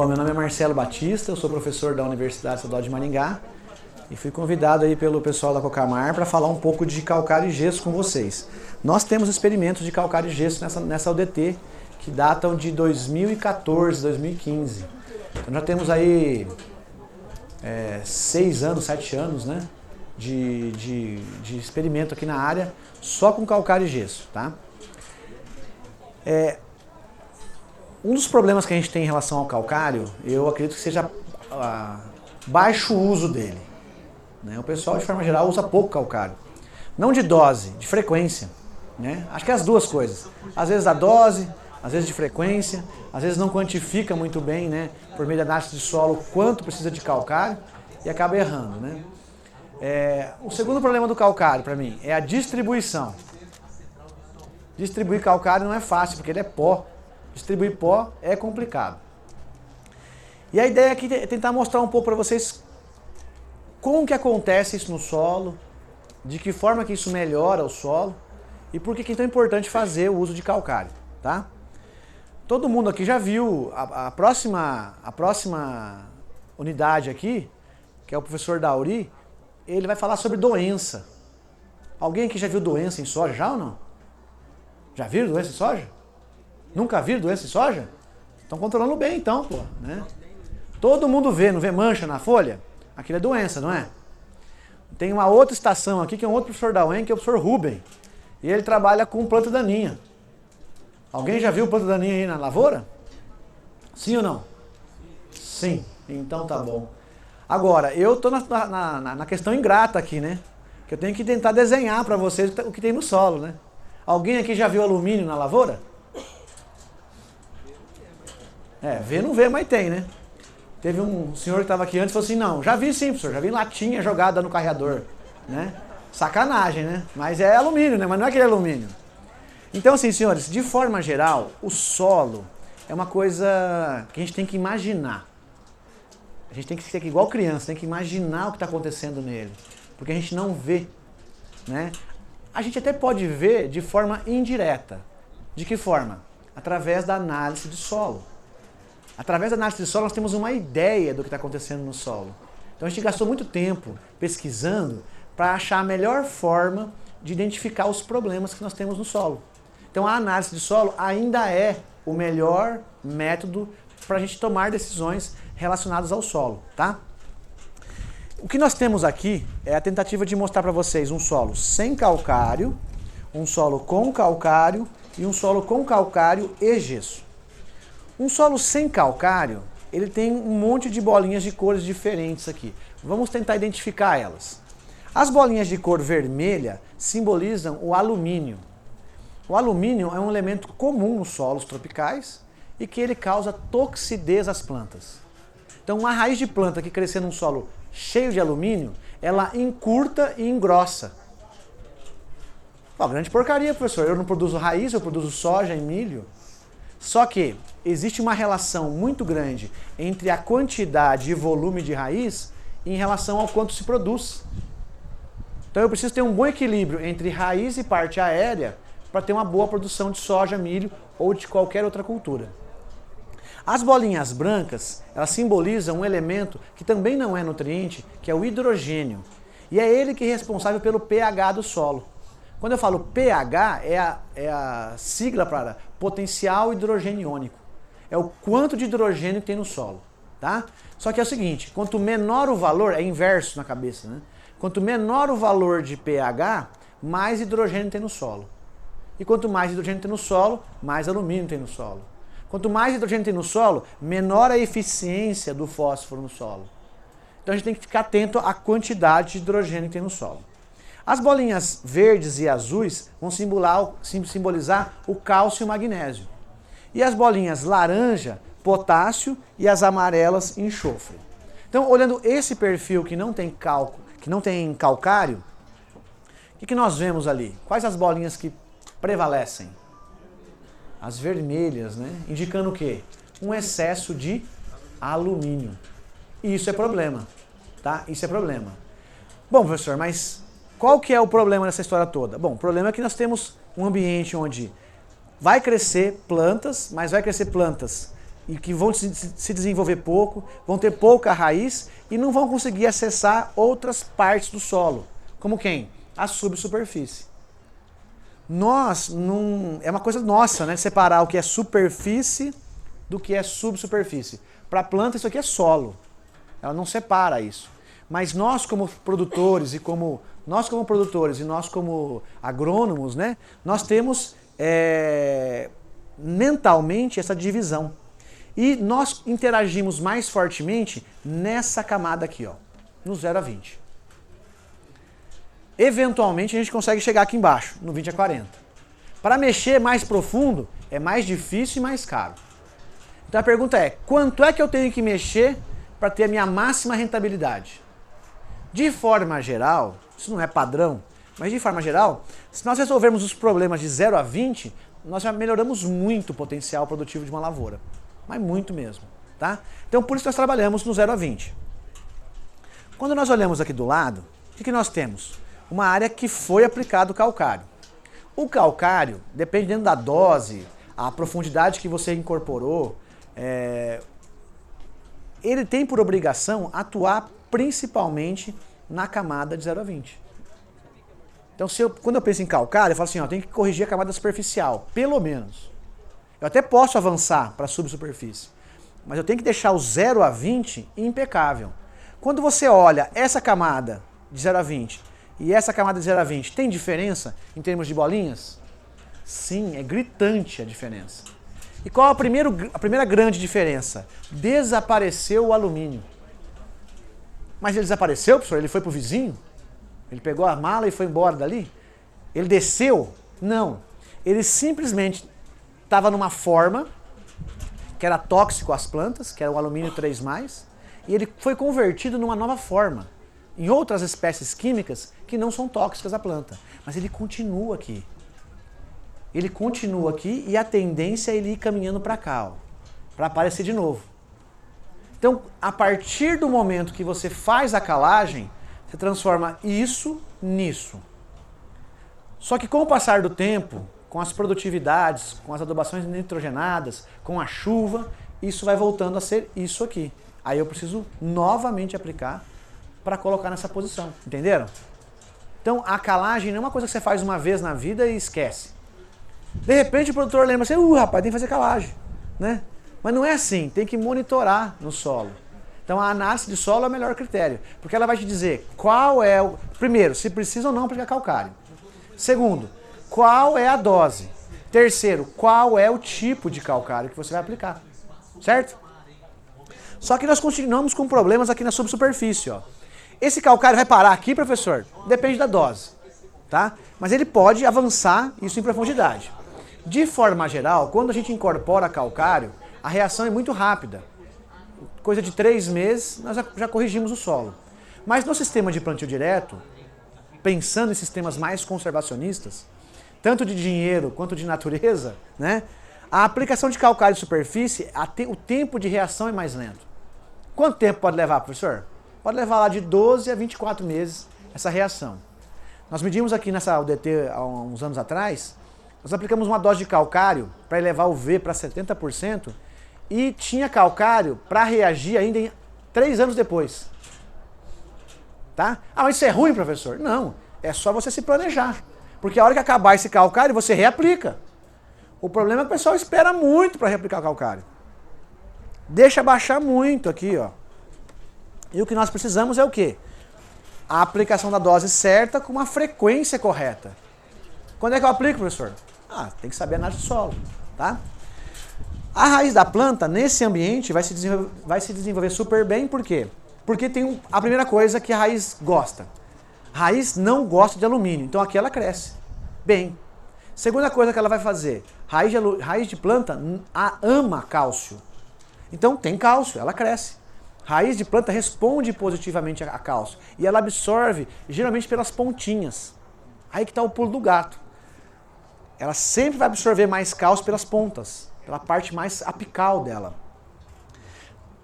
Bom, meu nome é Marcelo Batista, eu sou professor da Universidade Estadual de Maringá e fui convidado aí pelo pessoal da Cocamar para falar um pouco de calcário e gesso com vocês. Nós temos experimentos de calcário e gesso nessa UDT que datam de 2014, 2015. Então já temos aí 6 anos, 7 anos, né, de experimento aqui na área só com calcário e gesso, tá? Um dos problemas que a gente tem em relação ao calcário, eu acredito que seja baixo uso dele, né? O pessoal, de forma geral, usa pouco calcário. Não de dose, de frequência, né? Acho que é as duas coisas. Às vezes a dose, às vezes de frequência, às vezes não quantifica muito bem, né, por meio da análise de solo, quanto precisa de calcário e acaba errando, né? O segundo problema do calcário, para mim, é a distribuição. Distribuir calcário não é fácil, porque ele é pó. Distribuir pó é complicado. E a ideia aqui é tentar mostrar um pouco para vocês como que acontece isso no solo, de que forma que isso melhora o solo e por que é tão importante fazer o uso de calcário, tá? Todo mundo aqui já viu a próxima unidade aqui, que é o professor Dauri, ele vai falar sobre doença. Alguém aqui já viu doença em soja já ou não? Já viram doença em soja? Nunca viram doença em soja? Estão controlando bem então, pô, né? Todo mundo vê, não vê mancha na folha? Aquilo é doença, não é? Tem uma outra estação aqui, que é um outro professor da UEM, que é o professor Rubem. E ele trabalha com planta daninha. Alguém já viu planta daninha aí na lavoura? Sim ou não? Sim. Então tá bom. Agora, eu tô na questão ingrata aqui, né? Que eu tenho que tentar desenhar para vocês o que tem no solo, né? Alguém aqui já viu alumínio na lavoura? Vê não vê, mas tem, né? Teve um senhor que estava aqui antes e falou assim, não, já vi sim, professor, já vi latinha jogada no carreador, né? Sacanagem, né? Mas é alumínio, né? Mas não é aquele alumínio. Então, assim, senhores, de forma geral, o solo é uma coisa que a gente tem que imaginar. A gente tem que ser igual criança, tem que imaginar o que está acontecendo nele, porque a gente não vê, né? A gente até pode ver de forma indireta. De que forma? Através da análise de solo. Através da análise de solo nós temos uma ideia do que está acontecendo no solo. Então a gente gastou muito tempo pesquisando para achar a melhor forma de identificar os problemas que nós temos no solo. Então a análise de solo ainda é o melhor método para a gente tomar decisões relacionadas ao solo, tá? O que nós temos aqui é a tentativa de mostrar para vocês um solo sem calcário, um solo com calcário e um solo com calcário e gesso. Um solo sem calcário, ele tem um monte de bolinhas de cores diferentes aqui. Vamos tentar identificar elas. As bolinhas de cor vermelha simbolizam o alumínio. O alumínio é um elemento comum nos solos tropicais e que ele causa toxidez às plantas. Então uma raiz de planta que crescer num solo cheio de alumínio, ela encurta e engrossa. Grande porcaria, professor. Eu não produzo raiz, eu produzo soja e milho. Só que existe uma relação muito grande entre a quantidade e volume de raiz em relação ao quanto se produz. Então eu preciso ter um bom equilíbrio entre raiz e parte aérea para ter uma boa produção de soja, milho ou de qualquer outra cultura. As bolinhas brancas, elas simbolizam um elemento que também não é nutriente, que é o hidrogênio. E é ele que é responsável pelo pH do solo. Quando eu falo pH, é a sigla para potencial hidrogênio iônico. É o quanto de hidrogênio que tem no solo, tá? Só que é o seguinte, quanto menor o valor, é inverso na cabeça, né? Quanto menor o valor de pH, mais hidrogênio tem no solo. E quanto mais hidrogênio tem no solo, mais alumínio tem no solo. Quanto mais hidrogênio tem no solo, menor a eficiência do fósforo no solo. Então a gente tem que ficar atento à quantidade de hidrogênio que tem no solo. As bolinhas verdes e azuis vão simbolizar o cálcio e o magnésio. E as bolinhas laranja, potássio e as amarelas, enxofre. Então, olhando esse perfil que não tem calcário, o que nós vemos ali? Quais as bolinhas que prevalecem? As vermelhas, né? Indicando o quê? Um excesso de alumínio. E isso é problema, tá? Isso é problema. Bom, professor, mas qual que é o problema dessa história toda? Bom, o problema é que nós temos um ambiente onde vai crescer plantas, mas vai crescer plantas e que vão se desenvolver pouco, vão ter pouca raiz e não vão conseguir acessar outras partes do solo. Como quem? A subsuperfície. Nós, não, é uma coisa nossa, né? Separar o que é superfície do que é subsuperfície. Para a planta isso aqui é solo. Ela não separa isso. Mas nós como produtores e nós como agrônomos, né? Nós temos mentalmente essa divisão. E nós interagimos mais fortemente nessa camada aqui, ó, no 0 a 20. Eventualmente a gente consegue chegar aqui embaixo, no 20 a 40. Para mexer mais profundo é mais difícil e mais caro. Então a pergunta é, quanto é que eu tenho que mexer para ter a minha máxima rentabilidade? De forma geral, isso não é padrão, mas de forma geral, se nós resolvermos os problemas de 0 a 20, nós já melhoramos muito o potencial produtivo de uma lavoura. Mas muito mesmo, tá? Então por isso nós trabalhamos no 0 a 20. Quando nós olhamos aqui do lado, o que nós temos? Uma área que foi aplicado calcário. O calcário, dependendo da dose, a profundidade que você incorporou, ele tem por obrigação atuar principalmente na camada de 0 a 20. Então quando eu penso em calcário, eu falo assim, ó, tem que corrigir a camada superficial, pelo menos. Eu até posso avançar para a subsuperfície, mas eu tenho que deixar o 0 a 20 impecável. Quando você olha essa camada de 0 a 20 e essa camada de 0 a 20, tem diferença em termos de bolinhas? Sim, é gritante a diferença. E qual a primeira grande diferença? Desapareceu o alumínio. Mas ele desapareceu, professor? Ele foi para o vizinho? Ele pegou a mala e foi embora dali? Ele desceu? Não. Ele simplesmente estava numa forma que era tóxico às plantas, que era o alumínio 3+, e ele foi convertido numa nova forma, em outras espécies químicas que não são tóxicas à planta. Mas ele continua aqui. Ele continua aqui e a tendência é ele ir caminhando para cá, para aparecer de novo. Então, a partir do momento que você faz a calagem, você transforma isso nisso. Só que com o passar do tempo, com as produtividades, com as adubações nitrogenadas, com a chuva, isso vai voltando a ser isso aqui. Aí eu preciso novamente aplicar para colocar nessa posição, entenderam? Então a calagem não é uma coisa que você faz uma vez na vida e esquece. De repente o produtor lembra assim, rapaz, tem que fazer calagem, né? Mas não é assim, tem que monitorar no solo. Então a análise de solo é o melhor critério, porque ela vai te dizer qual é o... Primeiro, se precisa ou não aplicar calcário. Segundo, qual é a dose? Terceiro, qual é o tipo de calcário que você vai aplicar, certo? Só que nós continuamos com problemas aqui na subsuperfície, ó. Esse calcário vai parar aqui, professor? Depende da dose, tá? Mas ele pode avançar isso em profundidade. De forma geral, quando a gente incorpora calcário, a reação é muito rápida. Coisa de 3 meses, nós já corrigimos o solo. Mas no sistema de plantio direto, pensando em sistemas mais conservacionistas, tanto de dinheiro quanto de natureza, né? A aplicação de calcário de superfície, o tempo de reação é mais lento. Quanto tempo pode levar, professor? Pode levar lá de 12 a 24 meses essa reação. Nós medimos aqui nessa UDT há uns anos atrás, nós aplicamos uma dose de calcário para elevar o V para 70% e tinha calcário para reagir ainda em 3 anos depois. Tá? Ah, mas isso é ruim, professor? Não, é só você se planejar. Porque a hora que acabar esse calcário, você reaplica. O problema é que o pessoal espera muito para reaplicar o calcário. Deixa baixar muito aqui, ó. E o que nós precisamos é o quê? A aplicação da dose certa com uma frequência correta. Quando é que eu aplico, professor? Tem que saber a análise do solo, tá? A raiz da planta, nesse ambiente, vai se desenvolver super bem, por quê? Porque tem a primeira coisa que a raiz gosta. A raiz não gosta de alumínio, então aqui ela cresce bem. Segunda coisa que ela vai fazer, raiz de planta ama cálcio. Então tem cálcio, ela cresce. Raiz de planta responde positivamente a cálcio e ela absorve geralmente pelas pontinhas. Aí que está o pulo do gato. Ela sempre vai absorver mais cálcio pelas pontas, pela parte mais apical dela.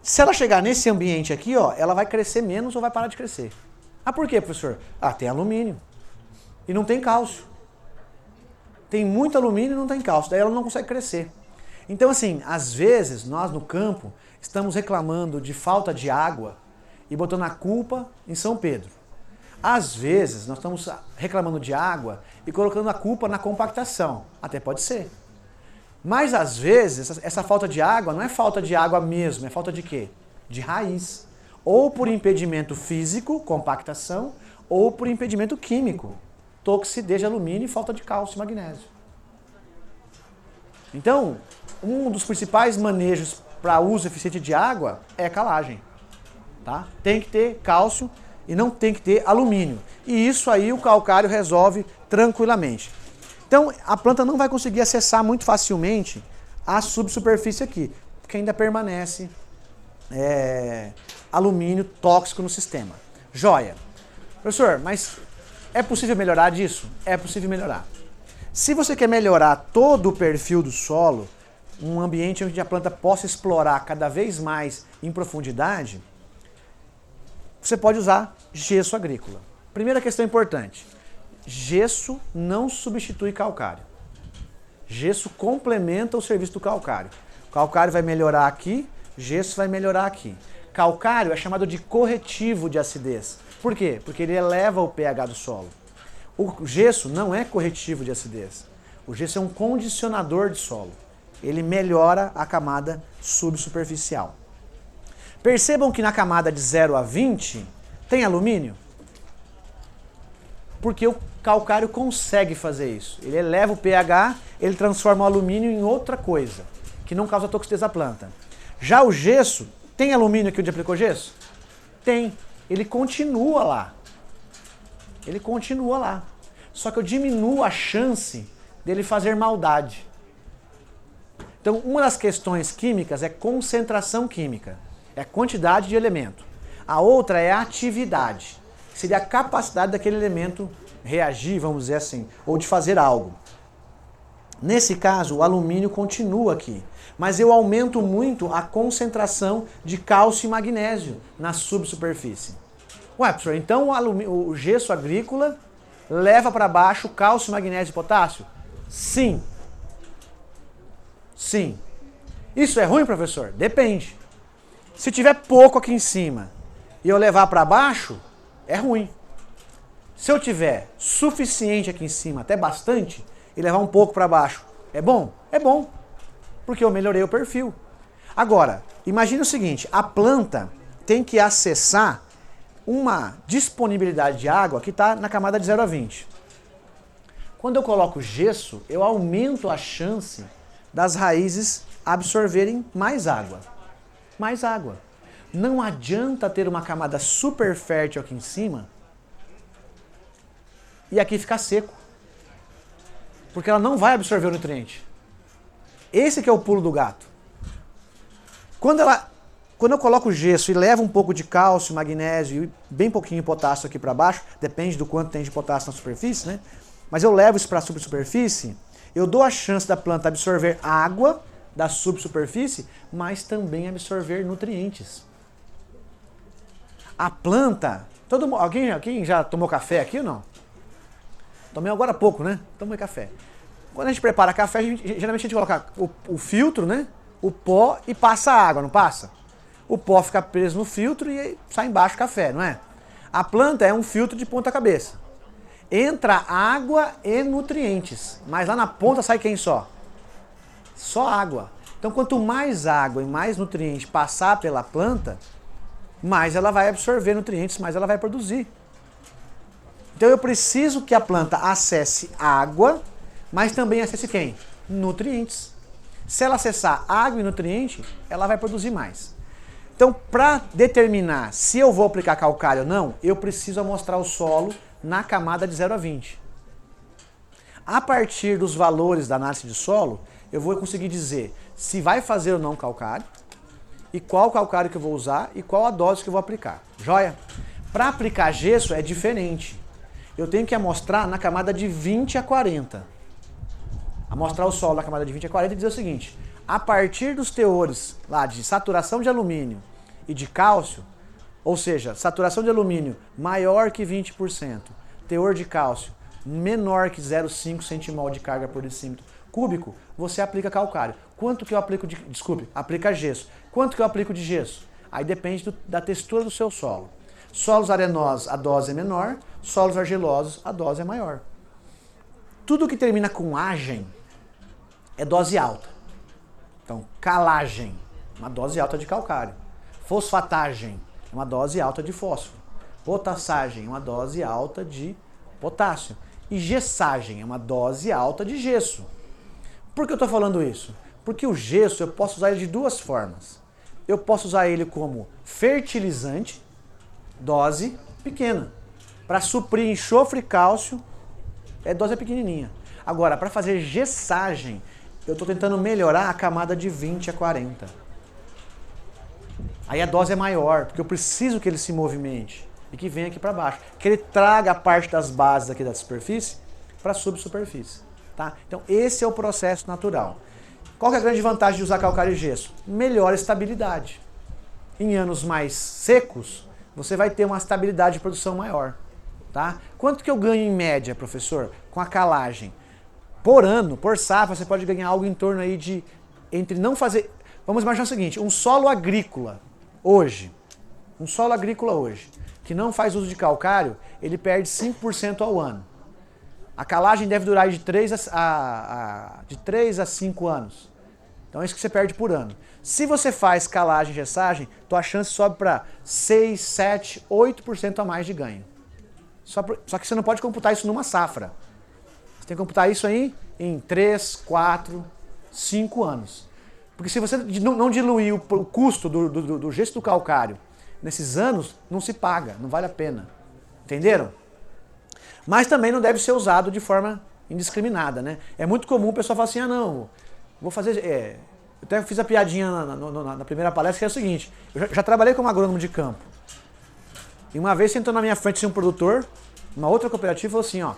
Se ela chegar nesse ambiente aqui, ó, ela vai crescer menos ou vai parar de crescer. Por quê, professor? Tem alumínio e não tem cálcio. Tem muito alumínio e não tem cálcio, daí ela não consegue crescer. Então, assim, às vezes, nós no campo estamos reclamando de falta de água e botando a culpa em São Pedro. Às vezes, nós estamos reclamando de água e colocando a culpa na compactação. Até pode ser. Mas, às vezes, essa falta de água não é falta de água mesmo, é falta de quê? De raiz. Ou por impedimento físico, compactação, ou por impedimento químico, toxidez de alumínio e falta de cálcio e magnésio. Então, um dos principais manejos para uso eficiente de água é calagem. Tá? Tem que ter cálcio e não tem que ter alumínio. E isso aí o calcário resolve tranquilamente. Então, a planta não vai conseguir acessar muito facilmente a subsuperfície aqui, porque ainda permanece alumínio tóxico no sistema. Joia. Professor, mas é possível melhorar disso? É possível melhorar. Se você quer melhorar todo o perfil do solo, um ambiente onde a planta possa explorar cada vez mais em profundidade, você pode usar gesso agrícola. Primeira questão importante. Gesso não substitui calcário. Gesso complementa o serviço do calcário. O calcário vai melhorar aqui, gesso vai melhorar aqui. Calcário é chamado de corretivo de acidez. Por quê? Porque ele eleva o pH do solo. O gesso não é corretivo de acidez. O gesso é um condicionador de solo. Ele melhora a camada subsuperficial. Percebam que na camada de 0 a 20 tem alumínio? Porque o calcário consegue fazer isso. Ele eleva o pH, ele transforma o alumínio em outra coisa, que não causa toxidez à planta. Já o gesso, tem alumínio aqui onde aplicou gesso? Tem. Ele continua lá. Ele continua lá. Só que eu diminuo a chance dele fazer maldade. Então, uma das questões químicas é concentração química. É a quantidade de elemento. A outra é a atividade. Seria a capacidade daquele elemento reagir, vamos dizer assim, ou de fazer algo. Nesse caso, o alumínio continua aqui. Mas eu aumento muito a concentração de cálcio e magnésio na subsuperfície. Ué, professor, então o gesso agrícola leva para baixo cálcio, magnésio e potássio? Sim. Sim. Isso é ruim, professor? Depende. Se tiver pouco aqui em cima e eu levar para baixo, é ruim. Se eu tiver suficiente aqui em cima, até bastante, e levar um pouco para baixo, é bom? É bom. Porque eu melhorei o perfil. Agora, imagine o seguinte, a planta tem que acessar uma disponibilidade de água que está na camada de 0 a 20. Quando eu coloco gesso, eu aumento a chance das raízes absorverem mais água. Mais água. Não adianta ter uma camada super fértil aqui em cima e aqui ficar seco. Porque ela não vai absorver o nutriente. Esse que é o pulo do gato. Quando eu coloco gesso e levo um pouco de cálcio, magnésio e bem pouquinho de potássio aqui para baixo, depende do quanto tem de potássio na superfície, né? Mas eu levo isso para a subsuperfície, eu dou a chance da planta absorver água da subsuperfície, mas também absorver nutrientes. A planta... Alguém já tomou café aqui ou não? Tomei agora há pouco, né? Tomei café. Quando a gente prepara café, geralmente a gente coloca o filtro, né? O pó e passa a água, não passa? O pó fica preso no filtro e sai embaixo o café, não é? A planta é um filtro de ponta cabeça. Entra água e nutrientes, mas lá na ponta sai quem só? Só água. Então quanto mais água e mais nutrientes passar pela planta, mais ela vai absorver nutrientes, mais ela vai produzir. Então eu preciso que a planta acesse água, mas também acesse quem? Nutrientes. Se ela acessar água e nutriente, ela vai produzir mais. Então, para determinar se eu vou aplicar calcário ou não, eu preciso amostrar o solo na camada de 0 a 20. A partir dos valores da análise de solo, eu vou conseguir dizer se vai fazer ou não calcário, e qual calcário que eu vou usar e qual a dose que eu vou aplicar. Joia? Para aplicar gesso é diferente. Eu tenho que amostrar na camada de 20 a 40. Amostrar o solo na camada de 20 a 40 e dizer o seguinte, a partir dos teores lá de saturação de alumínio e de cálcio, ou seja, saturação de alumínio maior que 20%, teor de cálcio menor que 0,5 centimol de carga por decímetro cúbico, você aplica calcário. Quanto que eu aplico de... Desculpe, aplica gesso. Quanto que eu aplico de gesso? Aí depende da textura do seu solo. Solos arenosos, a dose é menor. Solos argilosos, a dose é maior. Tudo que termina com agem é dose alta. Então, calagem, uma dose alta de calcário. Fosfatagem, uma dose alta de fósforo. Potassagem, uma dose alta de potássio. E gessagem, é uma dose alta de gesso. Por que eu estou falando isso? Porque o gesso eu posso usar ele de duas formas. Eu posso usar ele como fertilizante, dose pequena. Para suprir enxofre e cálcio, dose pequenininha. Agora, para fazer gessagem, eu estou tentando melhorar a camada de 20 a 40. Aí a dose é maior, porque eu preciso que ele se movimente e que venha aqui para baixo. Que ele traga a parte das bases aqui da superfície para a subsuperfície. Tá? Então esse é o processo natural. Qual que é a grande vantagem de usar calcário e gesso? Melhor estabilidade. Em anos mais secos, você vai ter uma estabilidade de produção maior. Tá? Quanto que eu ganho em média, professor, com a calagem? Por ano, por safra, você pode ganhar algo em torno aí de... Entre não fazer... Vamos imaginar o seguinte, um solo agrícola hoje, que não faz uso de calcário, ele perde 5% ao ano. A calagem deve durar de 3 a 5 anos. Então é isso que você perde por ano. Se você faz calagem e gessagem, tua chance sobe para 6, 7, 8% a mais de ganho. Só que você não pode computar isso numa safra. Você tem que computar isso aí em 3, 4, 5 anos. Porque se você não diluir o custo do gesso do calcário nesses anos, não se paga, não vale a pena. Entenderam? Mas também não deve ser usado de forma indiscriminada, né? É muito comum o pessoal falar assim, não, vou fazer... Eu até fiz a piadinha na primeira palestra, que é o seguinte, eu já trabalhei como agrônomo de campo. E uma vez sentou na minha frente um produtor, uma outra cooperativa, falou assim, ó,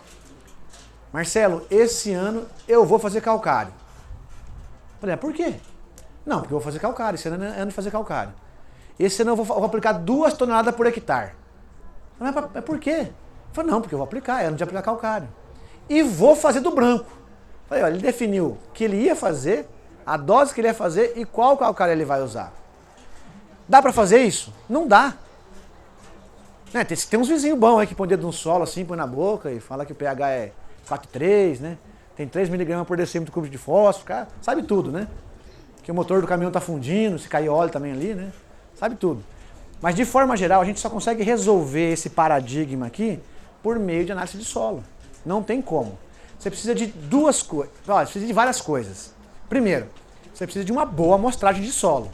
Marcelo, esse ano eu vou fazer calcário. Eu falei, por quê? Não, porque eu vou fazer calcário, esse ano é ano de fazer calcário. Esse ano eu vou aplicar 2 toneladas por hectare. Eu falei, mas por quê? Eu falei, não, porque eu vou aplicar, é ano de aplicar calcário. E vou fazer do branco. Eu falei, olha, ele definiu que ele ia fazer, a dose que ele ia fazer e qual calcário ele vai usar. Dá pra fazer isso? Não dá. Né, tem uns vizinhos bons aí que põe o dedo no solo assim, põe na boca e fala que o pH é 4,3, né? Tem 3 mg por decímetro cúbico de fósforo, cara, sabe tudo, né? Que o motor do caminhão tá fundindo, se cair óleo também ali, né? Sabe tudo. Mas de forma geral, a gente só consegue resolver esse paradigma aqui por meio de análise de solo. Não tem como. Você precisa de duas coisas. Olha, você precisa de várias coisas. Primeiro, você precisa de uma boa amostragem de solo.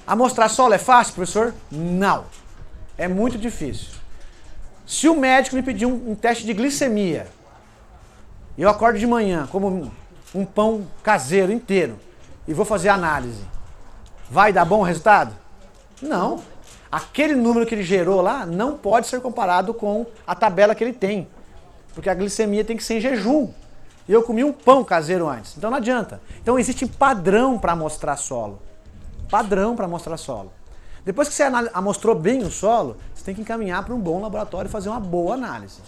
Amostrar solo é fácil, professor? Não. É muito difícil. Se o médico me pedir um teste de glicemia, e eu acordo de manhã, como um pão caseiro inteiro, e vou fazer análise, vai dar bom resultado? Não. Aquele número que ele gerou lá não pode ser comparado com a tabela que ele tem. Porque a glicemia tem que ser em jejum. E eu comi um pão caseiro antes. Então não adianta. Então existe padrão para amostrar solo. Padrão para amostrar solo. Depois que você amostrou bem o solo, você tem que encaminhar para um bom laboratório e fazer uma boa análise.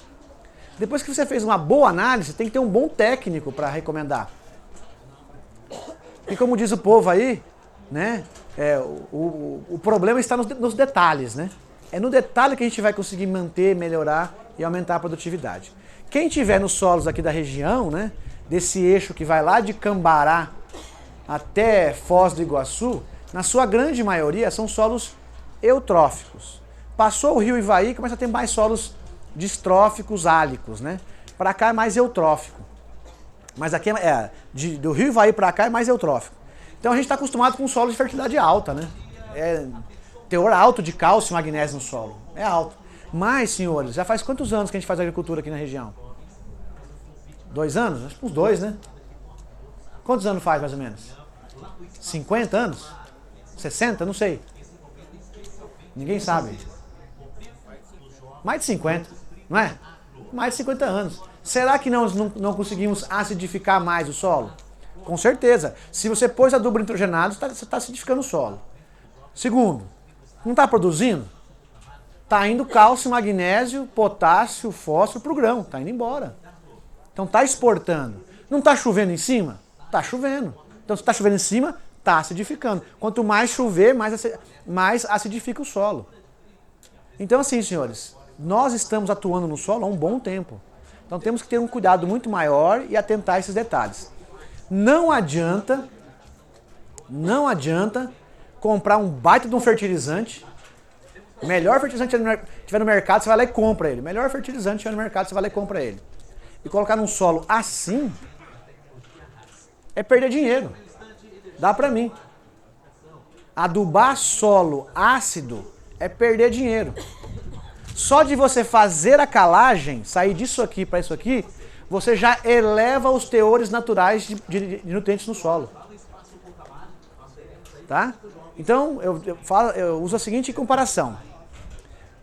Depois que você fez uma boa análise, tem que ter um bom técnico para recomendar. E como diz o povo aí, né? O problema está nos detalhes, né? É no detalhe que a gente vai conseguir manter, melhorar e aumentar a produtividade. Quem tiver nos solos aqui da região, né? Desse eixo que vai lá de Cambará até Foz do Iguaçu, na sua grande maioria são solos eutróficos. Passou o rio Ivaí, começa a ter mais solos distróficos, álicos, né? Para cá é mais eutrófico. Mas aqui do rio Ivaí para cá é mais eutrófico. Então a gente está acostumado com solos de fertilidade alta, né? Teor alto de cálcio e magnésio no solo. É alto. Mas, senhores, já faz quantos anos que a gente faz agricultura aqui na região? 2 anos? Acho que uns 2, né? Quantos anos faz, mais ou menos? 50 anos? 60? Não sei. Ninguém sabe. Mais de 50, não é? Mais de 50 anos. Será que não conseguimos acidificar mais o solo? Com certeza. Se você pôs adubo nitrogenado, você está acidificando o solo. Segundo, não está produzindo? Está indo cálcio, magnésio, potássio, fósforo para o grão. Está indo embora. Então está exportando. Não está chovendo em cima? Está chovendo. Então se está chovendo em cima, está acidificando. Quanto mais chover, mais acidifica o solo. Então assim, senhores, nós estamos atuando no solo há um bom tempo. Então temos que ter um cuidado muito maior e atentar a esses detalhes. Não adianta comprar um baita de um fertilizante. O melhor fertilizante que tiver no mercado, você vai lá e compra ele. O melhor fertilizante que tiver no mercado, você vai lá e compra ele. E colocar num solo assim é perder dinheiro. Dá pra mim. Adubar solo ácido é perder dinheiro. Só de você fazer a calagem, sair disso aqui para isso aqui, você já eleva os teores naturais de nutrientes no solo. Tá? Então, eu uso a seguinte comparação.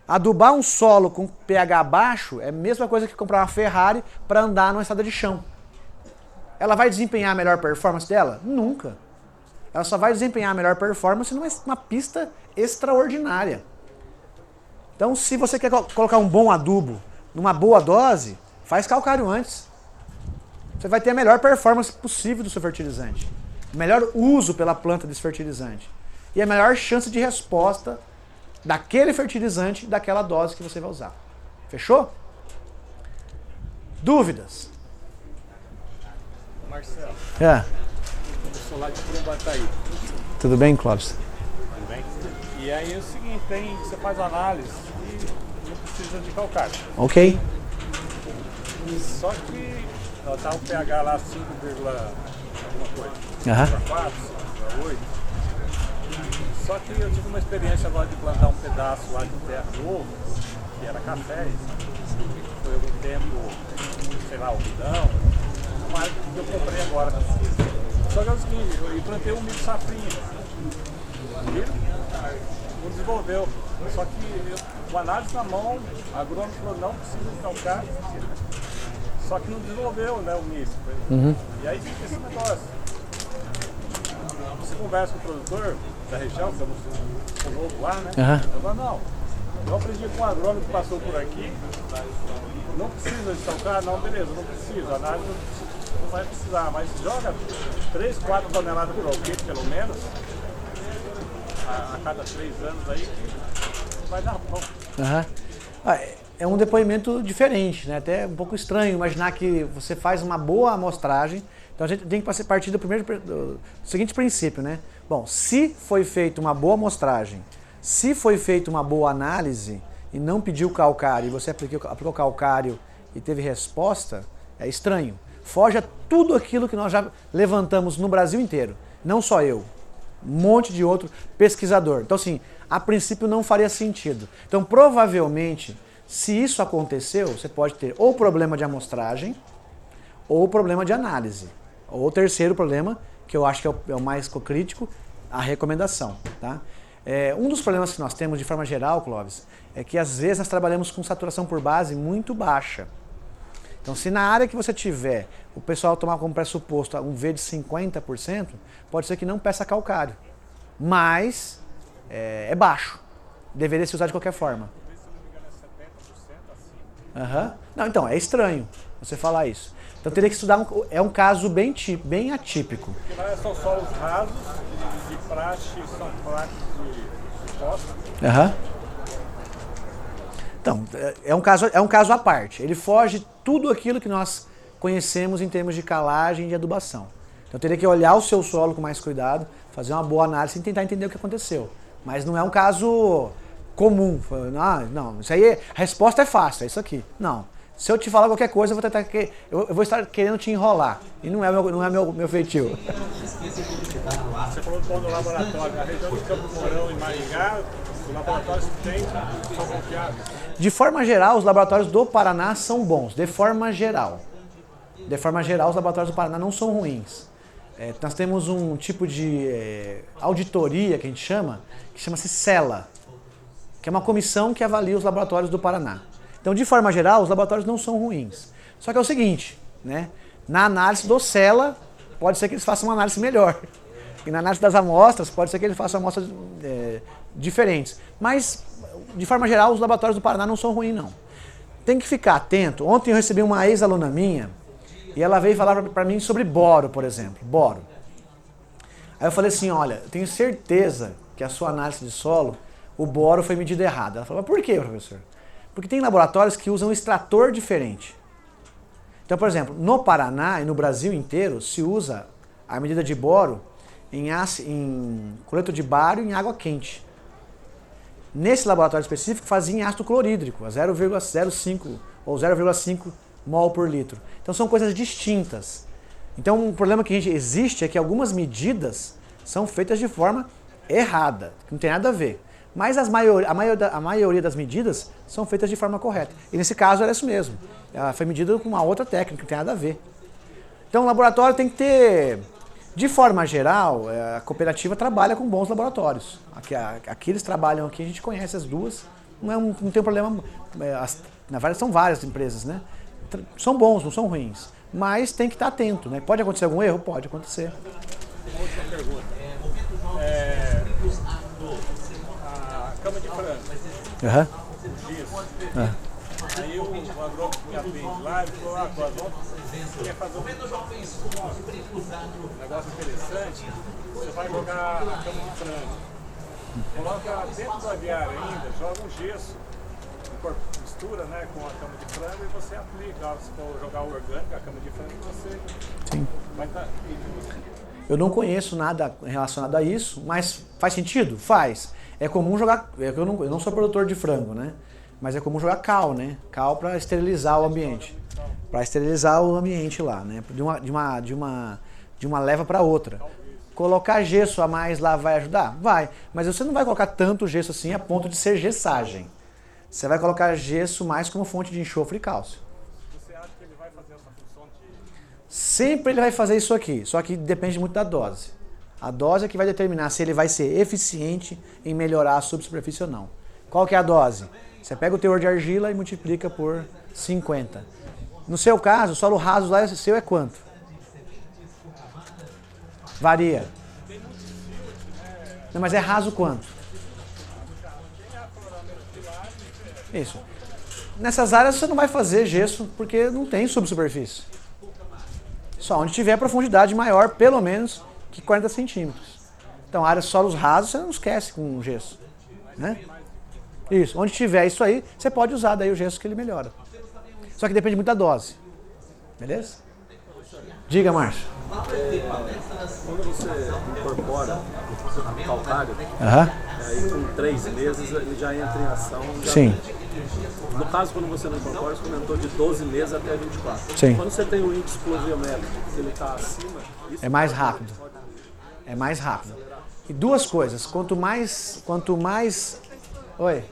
Adubar um solo com pH baixo é a mesma coisa que comprar uma Ferrari para andar numa estrada de chão. Ela vai desempenhar a melhor performance dela? Nunca. Ela só vai desempenhar a melhor performance numa pista extraordinária. Então, se você quer colocar um bom adubo numa boa dose, faz calcário antes. Você vai ter a melhor performance possível do seu fertilizante. O melhor uso pela planta desse fertilizante. E a melhor chance de resposta daquele fertilizante, daquela dose que você vai usar. Fechou? Dúvidas? Marcelo. É. Eu sou lá de Curumbataí. Tudo bem, Clóvis? Tudo bem? E aí é o seguinte, você faz análise e não precisa de calcário. Ok. Só que tá o pH lá 5, alguma coisa. Aham. 4, 5,8. Só que eu tive uma experiência agora de plantar um pedaço lá de terra novo, que era café. Foi algum tempo, sei lá, algodão. Uma área que eu comprei agora. Só que é o seguinte, eu plantei um milho safrinha. Milho não desenvolveu. Só que com análise na mão, a agrônomo falou, não precisa de calcário. Só que não desenvolveu, né, o milho. Uhum. E aí fica esse negócio. Você conversa com o produtor da região, que eu sou novo lá, né? Uhum. Eu falo, não, eu aprendi com um agrônomo que passou por aqui, não precisa de calcário, não, beleza, não precisa, a análise não vai precisar, mas joga 3, 4 toneladas por alquete, pelo menos, a cada 3 anos aí, que vai dar bom. Uhum. É um depoimento diferente, né? Até um pouco estranho imaginar que você faz uma boa amostragem. Então a gente tem que partir do seguinte princípio, né? Bom, se foi feita uma boa amostragem, se foi feita uma boa análise e não pediu calcário e você aplicou calcário e teve resposta, é estranho. Foge a tudo aquilo que nós já levantamos no Brasil inteiro. Não só eu, um monte de outro pesquisador. Então assim, a princípio não faria sentido. Então provavelmente, se isso aconteceu, você pode ter ou problema de amostragem ou problema de análise. Ou o terceiro problema, que eu acho que é o mais crítico, a recomendação. Tá? Um dos problemas que nós temos de forma geral, Clóvis, é que às vezes nós trabalhamos com saturação por base muito baixa. Então se na área que você tiver, o pessoal tomar como pressuposto um V de 50%, pode ser que não peça calcário. Mas é baixo. Deveria se usar de qualquer forma. Uhum. Não, então, é estranho você falar isso. Então teria que estudar, é um caso bem atípico. Porque lá são solos rasos, de praxe, são placas de costa. Uhum. Então, é um caso à parte. Ele foge tudo aquilo que nós conhecemos em termos de calagem e de adubação. Então teria que olhar o seu solo com mais cuidado, fazer uma boa análise e tentar entender o que aconteceu. Mas não é um caso comum. Não, isso aí, a resposta é fácil, é isso aqui. Não. Se eu te falar qualquer coisa, eu vou estar querendo te enrolar. E não é meu feitio. Você falou do pão do laboratório. Na região de Campo Mourão e Maringá, os laboratórios que tem são confiáveis? De forma geral, os laboratórios do Paraná são bons. De forma geral. De forma geral, os laboratórios do Paraná não são ruins. Nós temos um tipo de auditoria, que a gente chama, que chama-se CELA, que é uma comissão que avalia os laboratórios do Paraná. Então, de forma geral, os laboratórios não são ruins. Só que é o seguinte, né? Na análise do CELA, pode ser que eles façam uma análise melhor. E na análise das amostras, pode ser que eles façam amostras diferentes. Mas, de forma geral, os laboratórios do Paraná não são ruins, não. Tem que ficar atento. Ontem eu recebi uma ex-aluna minha, E ela veio falar para mim sobre boro, por exemplo, boro. Aí eu falei assim, olha, eu tenho certeza que a sua análise de solo, o boro foi medido errado. Ela falou, mas por quê, professor? Porque tem laboratórios que usam um extrator diferente. Então, por exemplo, no Paraná e no Brasil inteiro se usa a medida de boro em cloreto de bário em água quente. Nesse laboratório específico fazia em ácido clorídrico, a 0,05 ou 0,5 mol por litro. Então são coisas distintas. Então um problema que existe é que algumas medidas são feitas de forma errada, que não tem nada a ver. Mas a maioria das medidas são feitas de forma correta. E nesse caso era isso mesmo. Ela foi medida com uma outra técnica, que não tem nada a ver. Então o laboratório tem que ter... De forma geral, a cooperativa trabalha com bons laboratórios. Aqui eles trabalham, aqui a gente conhece as duas, não tem problema. Na verdade são várias empresas, né? São bons, não são ruins. Mas tem que estar atento, né? Pode acontecer algum erro? Pode acontecer. Uma última pergunta. A cama de frango. Isso. Aí o agrônomo que atende lá, ele falou, quer fazer um negócio interessante, você vai jogar a cama de frango. Coloca dentro do aviário ainda, joga um gesso, mistura, né, com a cama de frango e você aplica. Se for jogar o orgânico, a cama de frango, você Sim. vai estar... Eu não conheço nada relacionado a isso, mas faz sentido? Faz. É comum jogar... Eu não sou produtor de frango, né? Mas é comum jogar cal, né? Cal para esterilizar o ambiente. Para esterilizar o ambiente lá, né? De uma leva para outra. Colocar gesso a mais lá vai ajudar? Vai. Mas você não vai colocar tanto gesso assim a ponto de ser gessagem. Você vai colocar gesso mais como fonte de enxofre e cálcio. Você acha que ele vai fazer essa função de... Sempre ele vai fazer isso aqui, só que depende muito da dose. A dose é que vai determinar se ele vai ser eficiente em melhorar a subsuperfície ou não. Qual que é a dose? Você pega o teor de argila e multiplica por 50. No seu caso, o solo raso lá seu é quanto? Varia. Não, mas é raso quanto? Isso. Nessas áreas você não vai fazer gesso porque não tem subsuperfície. Só onde tiver profundidade maior, pelo menos, que 40 centímetros. Então, áreas solos rasos você não esquece com gesso. Né? Isso. Onde tiver isso aí, você pode usar daí o gesso que ele melhora. Só que depende muito da dose. Beleza? Diga, Márcio. Quando você incorpora o calcário, aí com 3 meses ele já entra em ação. Sim. No caso, quando você não incorpora, você comentou de 12 meses até 24. Sim. Quando você tem o índice pluviométrico, se ele está acima... É mais rápido. É mais rápido. E duas coisas. Quanto mais... Oi?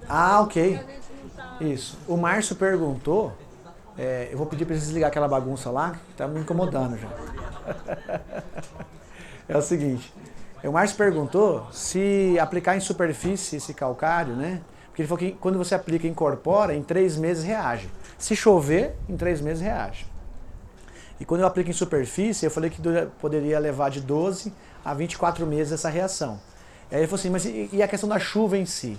Ah, ok. Isso. O Márcio perguntou... eu vou pedir para eles desligar aquela bagunça lá, que está me incomodando já. É o seguinte, o Márcio perguntou se aplicar em superfície esse calcário, né? Porque ele falou que quando você aplica e incorpora, em 3 meses reage. Se chover, em 3 meses reage. E quando eu aplico em superfície, eu falei que poderia levar de 12 a 24 meses essa reação. Aí ele falou assim, mas e a questão da chuva em si?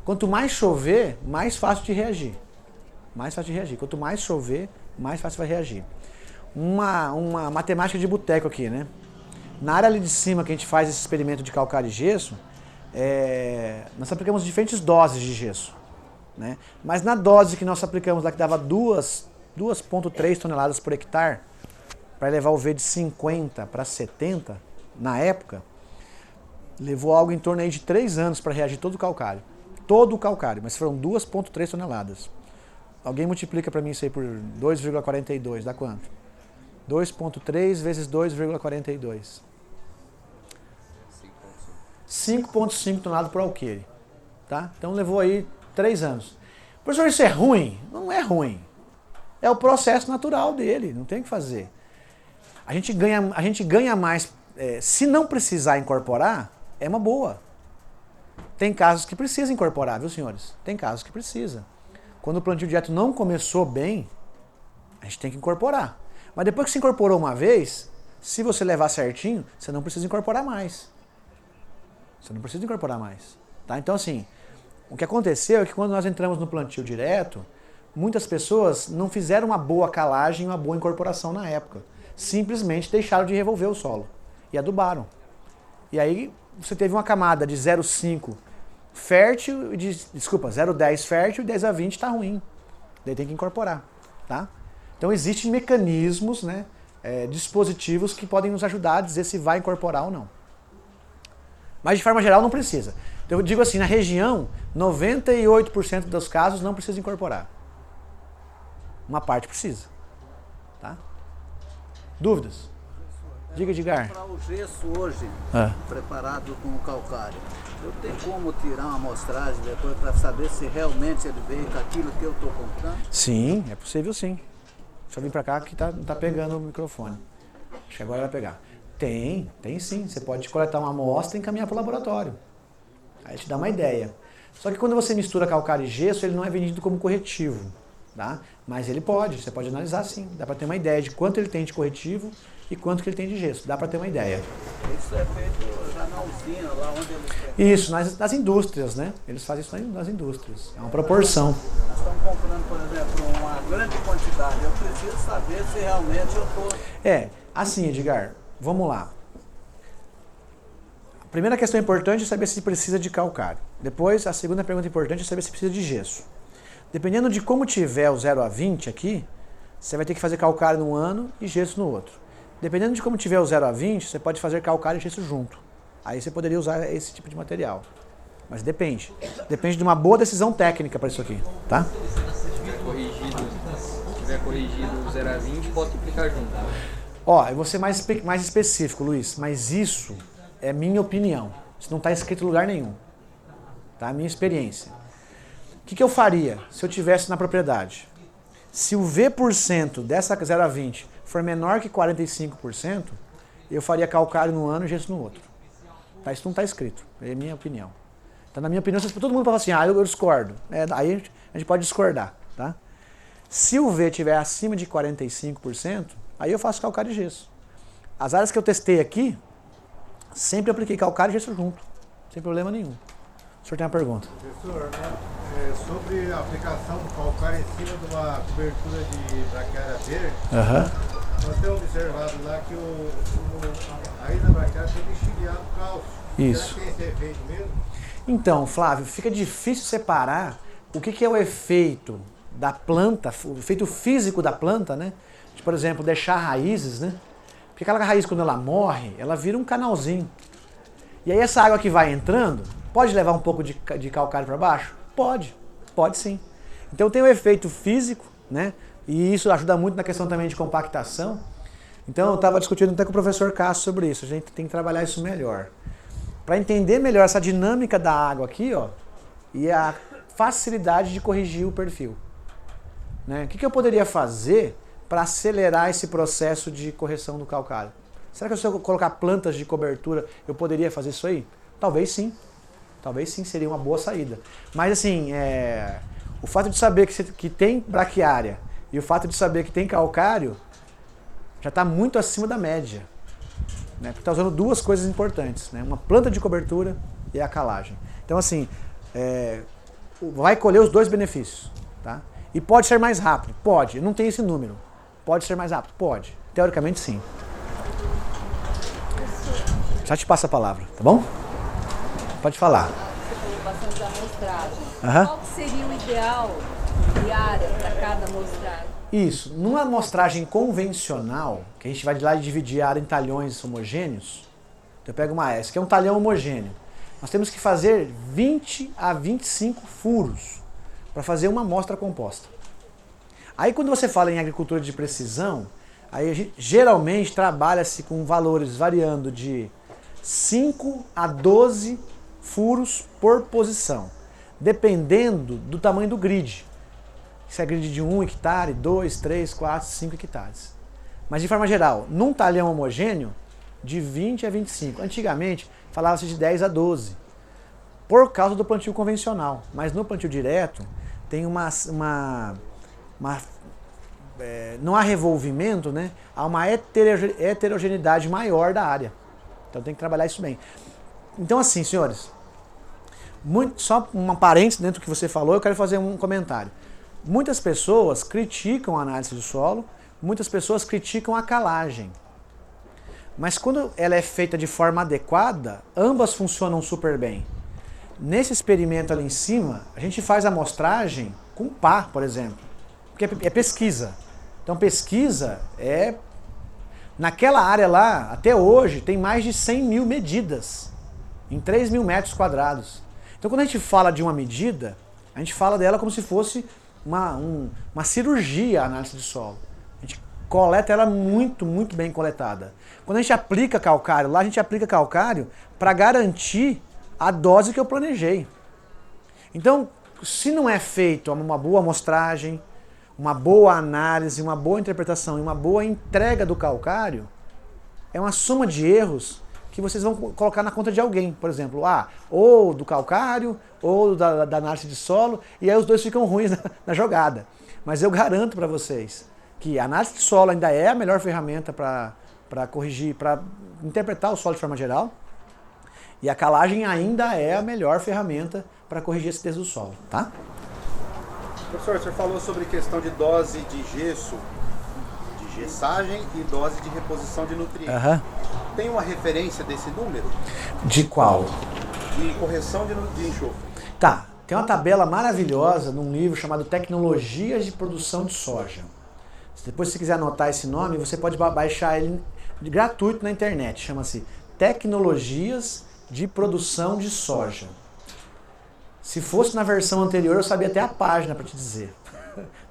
Quanto mais chover, mais fácil de reagir. Mais fácil de reagir. Quanto mais chover, mais fácil vai reagir. Uma matemática de boteco aqui, né? Na área ali de cima que a gente faz esse experimento de calcário e gesso, nós aplicamos diferentes doses de gesso, né? Mas na dose que nós aplicamos lá, que dava 2,3 toneladas por hectare, para levar o V de 50 para 70, na época, levou algo em torno aí de 3 anos para reagir todo o calcário. Todo o calcário, mas foram 2,3 toneladas. Alguém multiplica para mim isso aí por 2,42, dá quanto? 2,3 vezes 2,42. 5,5 toneladas por alqueire. Tá? Então levou aí 3 anos. Professor, isso é ruim? Não é ruim. É o processo natural dele, não tem o que fazer. A gente ganha mais, se não precisar incorporar, é uma boa. Tem casos que precisa incorporar, viu, senhores? Tem casos que precisa. Quando o plantio direto não começou bem, a gente tem que incorporar. Mas depois que se incorporou uma vez, se você levar certinho, você não precisa incorporar mais. Você não precisa incorporar mais. Tá? Então, assim, o que aconteceu é que quando nós entramos no plantio direto, muitas pessoas não fizeram uma boa calagem, uma boa incorporação na época. Simplesmente deixaram de revolver o solo e adubaram. E aí você teve uma camada de 0,5 fértil, 0,10 fértil e 10 a 20 está ruim. Daí tem que incorporar, tá? Então existem mecanismos, né, dispositivos que podem nos ajudar a dizer se vai incorporar ou não. Mas de forma geral não precisa. Então, eu digo assim, na região, 98% dos casos não precisa incorporar. Uma parte precisa, tá? Dúvidas? Diga, Edgar. Para o gesso hoje, preparado com o calcário, eu tenho como tirar uma amostragem depois para saber se realmente ele veio com aquilo que eu estou comprando? Sim, é possível sim. Deixa eu vir para cá que tá pegando o microfone. Acho que agora vai pegar. Tem sim. Você pode coletar uma amostra e encaminhar para o laboratório. Aí te dá uma ideia. Só que quando você mistura calcário e gesso, ele não é vendido como corretivo, tá? Mas ele pode, você pode analisar sim. Dá para ter uma ideia de quanto ele tem de corretivo e quanto que ele tem de gesso. Dá para ter uma ideia. Isso é feito já na usina, lá onde eles... Isso, nas indústrias, né? Eles fazem isso nas indústrias. É uma proporção. Nós estamos comprando, por exemplo, uma grande quantidade. Eu preciso saber se realmente eu estou... Assim, Edgar, vamos lá. A primeira questão importante é saber se precisa de calcário. Depois, a segunda pergunta importante é saber se precisa de gesso. Dependendo de como tiver o 0 a 20 aqui, você vai ter que fazer calcário num ano e gesso no outro. Dependendo de como tiver o 0 a 20, você pode fazer calcário e gesso junto. Aí você poderia usar esse tipo de material. Mas depende. Depende de uma boa decisão técnica para isso aqui, tá? Se tiver corrigido o 0 a 20, pode aplicar junto. Eu vou ser mais específico, Luiz, mas isso é minha opinião. Isso não está escrito em lugar nenhum. Tá? Minha experiência. O que eu faria se eu tivesse na propriedade? Se o V% dessa 0 a 20 for menor que 45%, eu faria calcário num ano e gesso no outro. Tá? Isso não está escrito. É minha opinião. Então, na minha opinião, todo mundo fala assim, eu discordo. Aí a gente pode discordar. Tá? Se o V estiver acima de 45%, aí eu faço calcário e gesso. As áreas que eu testei aqui, sempre apliquei calcário e gesso junto. Sem problema nenhum. O senhor tem uma pergunta? Professor, sobre a aplicação do calcário em cima de uma cobertura de braquiária verde, nós temos observado lá que a raiz da braquiária tem lixiviado cálcio. Isso. Será que tem esse efeito mesmo? Então, Flávio, fica difícil separar o que é o efeito da planta, o efeito físico da planta, né? De, por exemplo, deixar raízes, né? Porque aquela raiz, quando ela morre, ela vira um canalzinho. E aí essa água que vai entrando, pode levar um pouco de calcário para baixo? Pode sim. Então tem o efeito físico, né? E isso ajuda muito na questão também de compactação. Então eu estava discutindo até com o professor Cássio sobre isso. A gente tem que trabalhar isso melhor. Para entender melhor essa dinâmica da água aqui, e a facilidade de corrigir o perfil. Né? O que eu poderia fazer para acelerar esse processo de correção do calcário? Será que se eu colocar plantas de cobertura, eu poderia fazer isso aí? Talvez sim. Talvez sim, seria uma boa saída. Mas assim, o fato de saber que tem braquiária e o fato de saber que tem calcário já está muito acima da média. Né? Porque está usando duas coisas importantes, né? Uma planta de cobertura e a calagem. Então assim, vai colher os dois benefícios. Tá? E pode ser mais rápido? Pode. Não tem esse número. Pode ser mais rápido? Pode. Teoricamente sim. Já te passo a palavra, tá bom? Pode falar. Você falou bastante da amostragem. Aham. Qual que seria o ideal diária para cada amostragem? Isso. Numa amostragem convencional, que a gente vai de lá e dividir a área em talhões homogêneos, eu pego uma S, que é um talhão homogêneo. Nós temos que fazer 20 a 25 furos para fazer uma amostra composta. Aí quando você fala em agricultura de precisão, aí a gente geralmente trabalha-se com valores variando de 5 a 12 furos por posição, dependendo do tamanho do grid. Se é grid de 1 hectare, 2, 3, 4, 5 hectares. Mas de forma geral, num talhão homogêneo, de 20 a 25. Antigamente, falava-se de 10 a 12, por causa do plantio convencional. Mas no plantio direto, tem não há revolvimento, né? Há uma heterogeneidade maior da área. Então tem que trabalhar isso bem. Então assim, senhores, só uma parênteses dentro do que você falou, eu quero fazer um comentário. Muitas pessoas criticam a análise de solo, muitas pessoas criticam a calagem. Mas quando ela é feita de forma adequada, ambas funcionam super bem. Nesse experimento ali em cima, a gente faz a amostragem com pá, por exemplo, porque é pesquisa. Então pesquisa é... Naquela área lá, até hoje, tem mais de 100 mil medidas, em 3 mil metros quadrados. Então quando a gente fala de uma medida, a gente fala dela como se fosse uma cirurgia, a análise de solo. A gente coleta ela muito, muito bem coletada. Quando a gente aplica calcário lá, a gente aplica calcário para garantir a dose que eu planejei. Então, se não é feito uma boa amostragem, uma boa análise, uma boa interpretação e uma boa entrega do calcário, é uma soma de erros que vocês vão colocar na conta de alguém, por exemplo, ou do calcário, ou da análise de solo, e aí os dois ficam ruins na jogada. Mas eu garanto para vocês que a análise de solo ainda é a melhor ferramenta para corrigir, para interpretar o solo de forma geral, e a calagem ainda é a melhor ferramenta para corrigir esse peso do solo, tá? Professor, o senhor falou sobre questão de dose de gesso, de gessagem e dose de reposição de nutrientes. Tem uma referência desse número? De qual? De correção de enxofre. Tá, tem uma tabela maravilhosa num livro chamado Tecnologias de Produção de Soja. Depois, se você quiser anotar esse nome, você pode baixar ele gratuito na internet. Chama-se Tecnologias de Produção de Soja. Se fosse na versão anterior, eu sabia até a página para te dizer.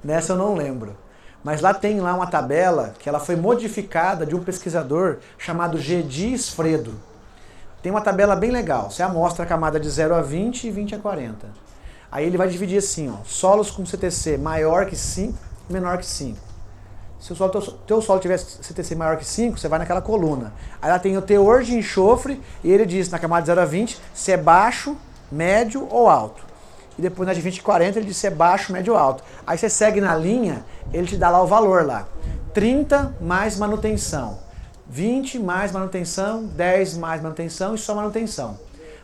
Nessa eu não lembro. Mas lá tem uma tabela que ela foi modificada de um pesquisador chamado Gedi Sfredo. Tem uma tabela bem legal. Você amostra a camada de 0 a 20 e 20 a 40. Aí ele vai dividir assim, solos com CTC maior que 5 e menor que 5. Se o teu solo tiver CTC maior que 5, você vai naquela coluna. Aí ela tem o teor de enxofre e ele diz na camada de 0 a 20 se é baixo, médio ou alto. E depois na de 20 e 40 ele diz se é baixo, médio ou alto. Aí você segue na linha, ele te dá lá o valor lá. 30 mais manutenção, 20 mais manutenção, 10 mais manutenção e só manutenção.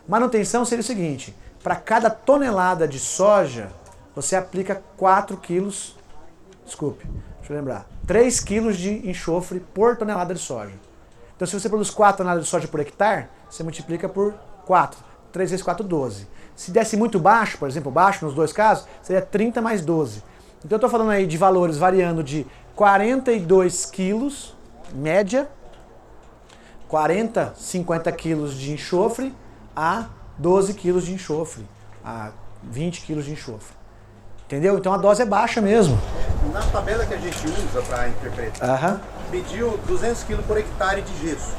Manutenção seria o seguinte, para cada tonelada de soja, você aplica 3 quilos de enxofre por tonelada de soja. Então se você produz 4 toneladas de soja por hectare, você multiplica por 4. 3 vezes 4, 12. Se desse muito baixo, por exemplo, baixo nos dois casos, seria 30 mais 12. Então eu estou falando aí de valores variando de 42 quilos, média, 40, 50 quilos de enxofre, a 12 quilos de enxofre, a 20 quilos de enxofre. Entendeu? Então a dose é baixa mesmo. Na tabela que a gente usa para interpretar, pediu 200 kg por hectare de gesso.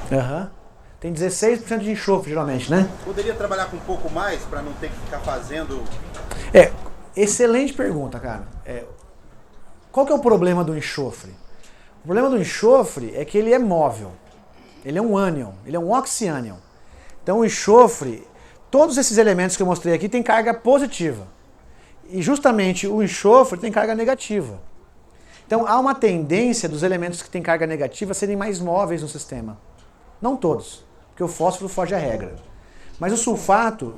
Tem 16% de enxofre, geralmente, né? Poderia trabalhar com um pouco mais para não ter que ficar fazendo... Excelente pergunta, cara. Qual que é o problema do enxofre? O problema do enxofre é que ele é móvel. Ele é um ânion, ele é um oxyânion. Então o enxofre, todos esses elementos que eu mostrei aqui têm carga positiva. E justamente o enxofre tem carga negativa. Então há uma tendência dos elementos que têm carga negativa serem mais móveis no sistema. Não todos, porque o fósforo foge à regra. Mas o sulfato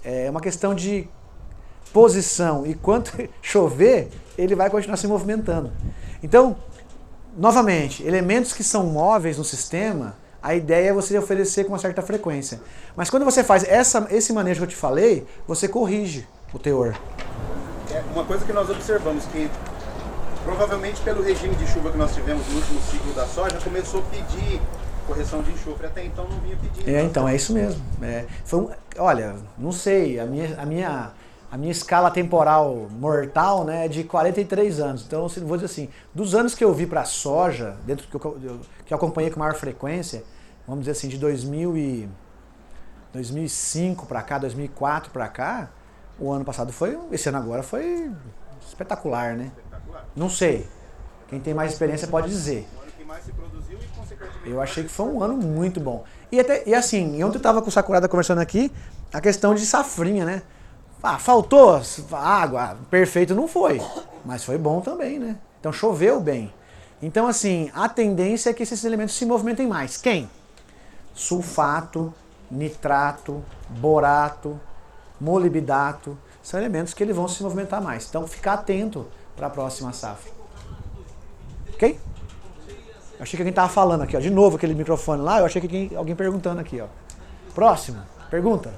é uma questão de posição e quanto chover, ele vai continuar se movimentando. Então, novamente, elementos que são móveis no sistema, a ideia é você oferecer com uma certa frequência. Mas quando você faz esse manejo que eu te falei, você corrige o teor. Uma coisa que nós observamos que provavelmente pelo regime de chuva que nós tivemos no último ciclo da soja, começou a pedir correção de enxofre, até então não vinha pedindo. Então é isso mesmo. Olha, não sei, a minha escala temporal mortal, né, é de 43 anos. Então eu vou dizer assim, dos anos que eu vi para soja, dentro que eu acompanhei com maior frequência, vamos dizer assim, de 2005 para cá, 2004 para cá, o ano passado esse ano agora foi espetacular, né? Espetacular. Não sei. Quem tem mais experiência pode dizer. O ano que mais se produziu e consequentemente... Eu achei que foi um ano muito bom. E assim, ontem eu estava com o Sakurada conversando aqui, a questão de safrinha, né? Faltou água, perfeito não foi, mas foi bom também, né? Então choveu bem. Então assim, a tendência é que esses elementos se movimentem mais. Quem? Sulfato, nitrato, borato, molibdato, são elementos que eles vão se movimentar mais. Então ficar atento para a próxima safra. Ok? Eu achei que alguém estava falando aqui, ó. De novo aquele microfone lá, eu achei que tinha alguém perguntando aqui, ó. Próximo, pergunta.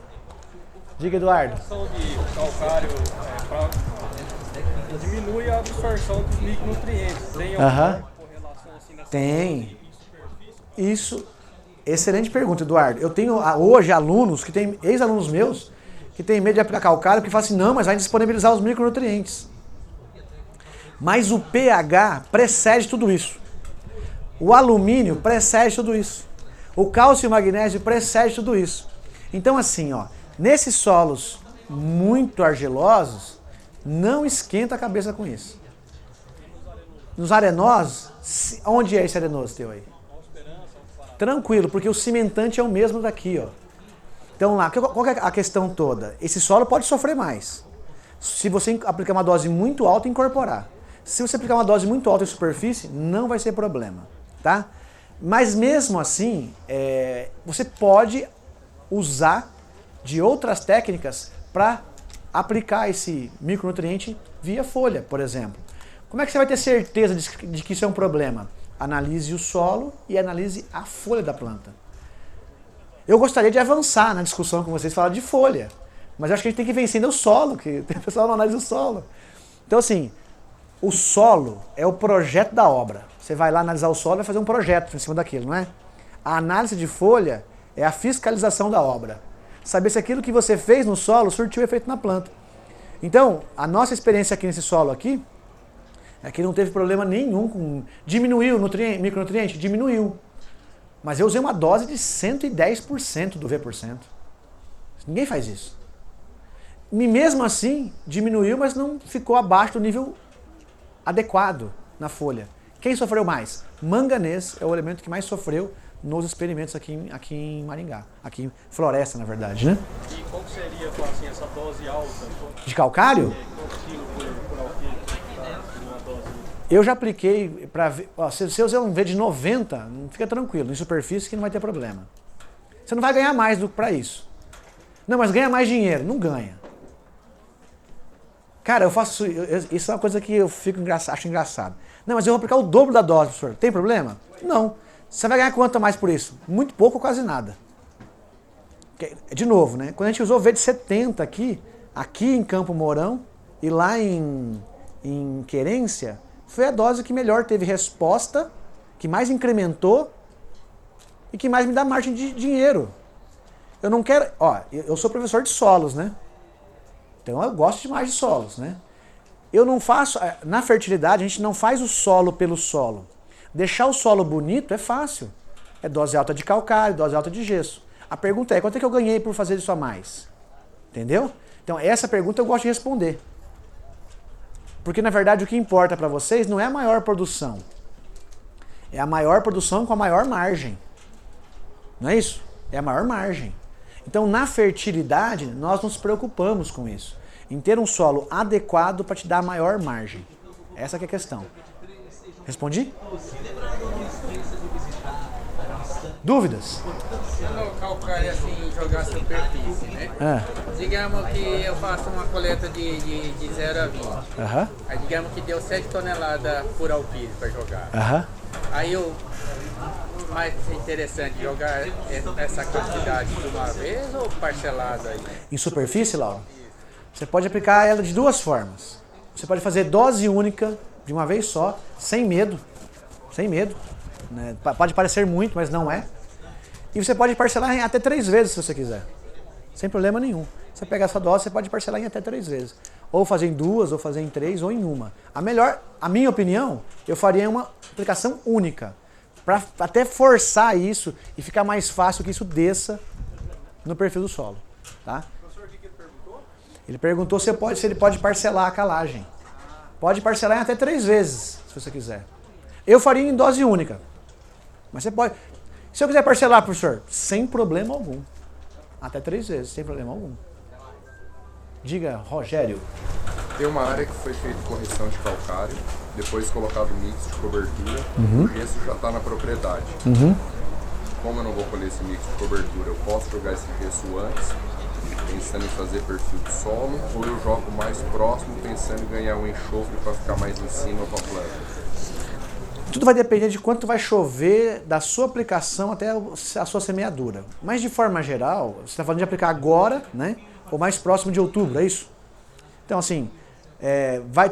Diga, Eduardo. A ação de calcário diminui a absorção dos micronutrientes. Tem alguma correlação assim nessa? Tem. Isso, excelente pergunta, Eduardo. Eu tenho hoje alunos, ex-alunos meus, que têm medo de aplicar calcário, porque falam assim, não, mas vai disponibilizar os micronutrientes. Mas o pH precede tudo isso. O alumínio precede tudo isso. O cálcio e o magnésio precede tudo isso. Então assim, ó, nesses solos muito argilosos, não esquenta a cabeça com isso. Nos arenosos, onde é esse arenoso teu aí? Tranquilo, porque o cimentante é o mesmo daqui, ó. Então lá, qual é a questão toda? Esse solo pode sofrer mais. Se você aplicar uma dose muito alta, incorporar. Se você aplicar uma dose muito alta em superfície, não vai ser problema, tá? Mas mesmo assim, você pode usar de outras técnicas para aplicar esse micronutriente via folha, por exemplo. Como é que você vai ter certeza de que isso é um problema? Analise o solo e analise a folha da planta. Eu gostaria de avançar na discussão com vocês, falar de folha, mas eu acho que a gente tem que vencer o solo, que o pessoal não analisa o solo. Então assim, o solo é o projeto da obra. Você vai lá analisar o solo e vai fazer um projeto em cima daquilo, não é? A análise de folha é a fiscalização da obra. Saber se aquilo que você fez no solo surtiu efeito na planta. Então, a nossa experiência aqui nesse solo aqui, é que não teve problema nenhum. Diminuiu o micronutriente? Diminuiu. Mas eu usei uma dose de 110% do V%. Ninguém faz isso. E mesmo assim, diminuiu, mas não ficou abaixo do nível adequado na folha. Quem sofreu mais? Manganês é o elemento que mais sofreu nos experimentos aqui em Maringá. Aqui em Floresta, na verdade, né? E qual seria, assim, essa dose alta? De calcário? Por alqueire, uma dose? Eu já apliquei para ver. Se você não vê de 90, não fica tranquilo. Em superfície que não vai ter problema. Você não vai ganhar mais do que para isso. Não, mas ganha mais dinheiro. Não ganha. Cara, eu faço isso é uma coisa que eu acho engraçado. Não, mas eu vou aplicar o dobro da dose, professor. Tem problema? Não. Você vai ganhar quanto mais por isso? Muito pouco ou quase nada. De novo, né? Quando a gente usou V70 aqui em Campo Mourão e lá em Querência, foi a dose que melhor teve resposta, que mais incrementou e que mais me dá margem de dinheiro. Eu não quero... eu sou professor de solos, né? Então eu gosto demais de solos, né? Eu não faço... Na fertilidade, a gente não faz o solo pelo solo. Deixar o solo bonito é fácil. É dose alta de calcário, dose alta de gesso. A pergunta é, quanto é que eu ganhei por fazer isso a mais? Entendeu? Então essa pergunta eu gosto de responder. Porque na verdade o que importa para vocês não é a maior produção. É a maior produção com a maior margem. Não é isso? É a maior margem. Então na fertilidade nós nos preocupamos com isso. Em ter um solo adequado para te dar a maior margem. Essa que é a questão. Respondi? Dúvidas? No calcário, assim, jogar superfície, né? Digamos que eu faço uma coleta de 0 a 20. Aí digamos que deu 7 toneladas por alqueire para jogar. Aí mais interessante jogar essa quantidade de uma vez ou parcelada aí? Em superfície, Laura? Você pode aplicar ela de duas formas. Você pode fazer dose única de uma vez só, sem medo. Sem medo. Né? Pode parecer muito, mas não é. E você pode parcelar em até 3 vezes se você quiser. Sem problema nenhum. Você pega essa dose, você pode parcelar em até 3 vezes. Ou fazer em 2, ou fazer em 3, ou em uma. A minha opinião, eu faria uma aplicação única. Para até forçar isso e ficar mais fácil que isso desça no perfil do solo. Tá? Professor, o que ele perguntou? Ele perguntou se ele pode parcelar a calagem. Pode parcelar em até 3 vezes, se você quiser. Eu faria em dose única. Mas você pode... Se eu quiser parcelar, professor, sem problema algum. Até 3 vezes, sem problema algum. Diga, Rogério. Tem uma área que foi feita correção de calcário, depois colocado mix de cobertura, o gesso já está na propriedade. Como eu não vou colher esse mix de cobertura, eu posso jogar esse gesso antes pensando em fazer perfil de solo, ou eu jogo mais próximo pensando em ganhar um enxofre para ficar mais em cima com a planta? Tudo vai depender de quanto vai chover da sua aplicação até a sua semeadura. Mas de forma geral, você está falando de aplicar agora, né? Ou mais próximo de outubro, é isso? Então assim,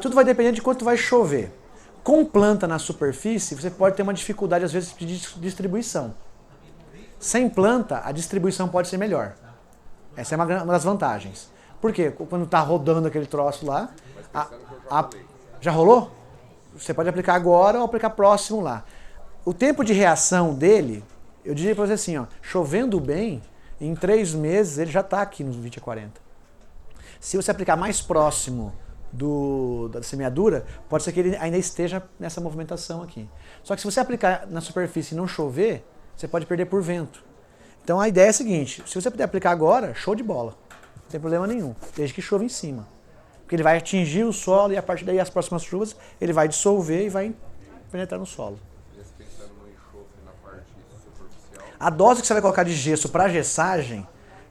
tudo vai depender de quanto vai chover. Com planta na superfície, você pode ter uma dificuldade às vezes de distribuição. Sem planta, a distribuição pode ser melhor. Essa é uma das vantagens. Por quê? Quando está rodando aquele troço lá, já rolou? Você pode aplicar agora ou aplicar próximo lá. O tempo de reação dele, eu diria para você assim, ó, chovendo bem, em 3 meses ele já está aqui nos 20 a 40. Se você aplicar mais próximo da semeadura, pode ser que ele ainda esteja nessa movimentação aqui. Só que se você aplicar na superfície e não chover, você pode perder por vento. Então a ideia é a seguinte, se você puder aplicar agora, show de bola. Não tem problema nenhum, desde que chova em cima. Porque ele vai atingir o solo e a partir daí as próximas chuvas ele vai dissolver e vai penetrar no solo. A dose que você vai colocar de gesso para gessagem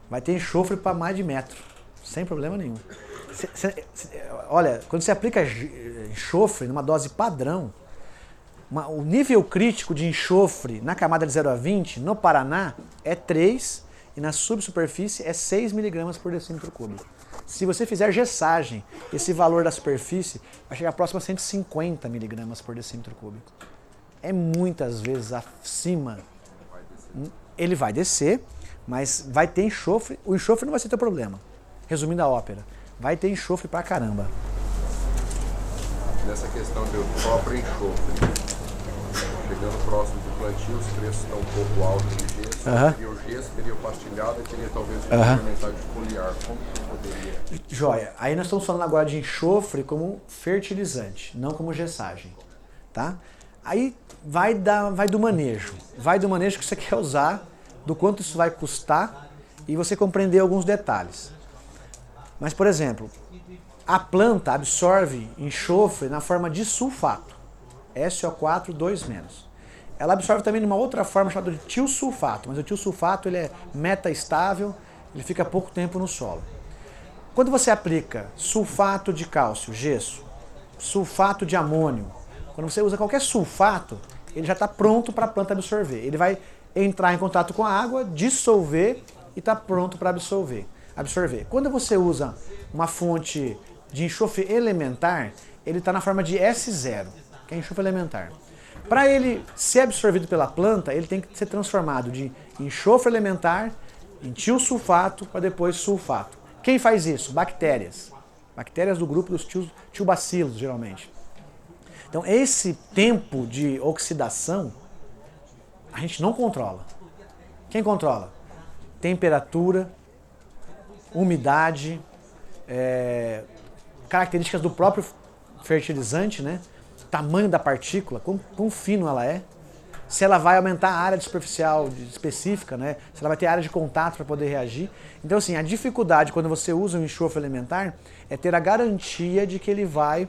vai ter enxofre para mais de metro, sem problema nenhum. Olha, quando você aplica enxofre numa dose padrão, o nível crítico de enxofre na camada de 0 a 20 no Paraná é 3 e na subsuperfície é 6 mg por decímetro cúbico. Se você fizer gessagem, esse valor da superfície vai chegar próximo a 150 mg por decímetro cúbico. É muitas vezes acima. Ele vai descer, mas vai ter enxofre. O enxofre não vai ser teu problema. Resumindo a ópera, vai ter enxofre pra caramba. Nessa questão do próprio enxofre, chegando próximo do plantio, os preços estão um pouco altos de gesso. Teria o gesso, teria o pastilhado e teria talvez o fermentado de foliar. Como que eu poderia? Joia, aí nós estamos falando agora de enxofre como fertilizante, não como gessagem, tá? Aí vai do manejo. Vai do manejo que você quer usar, do quanto isso vai custar e você compreender alguns detalhes. Mas, por exemplo, a planta absorve enxofre na forma de sulfato, SO4 2-. Ela absorve também numa outra forma chamada de tiosulfato, mas o tiosulfato ele é metaestável, ele fica pouco tempo no solo. Quando você aplica sulfato de cálcio, gesso, sulfato de amônio, quando você usa qualquer sulfato, ele já está pronto para a planta absorver. Ele vai entrar em contato com a água, dissolver e está pronto para absorver. Quando você usa uma fonte de enxofre elementar, ele está na forma de S0, que é enxofre elementar. Para ele ser absorvido pela planta, ele tem que ser transformado de enxofre elementar em tiosulfato para depois sulfato. Quem faz isso? Bactérias. Bactérias do grupo dos tiobacilos, geralmente. Então, esse tempo de oxidação, a gente não controla. Quem controla? Temperatura, umidade, características do próprio fertilizante, né? Tamanho da partícula, quão fino ela é, se ela vai aumentar a área superficial específica, né? Se ela vai ter área de contato para poder reagir. Então, assim, a dificuldade quando você usa um enxofre elementar é ter a garantia de que ele vai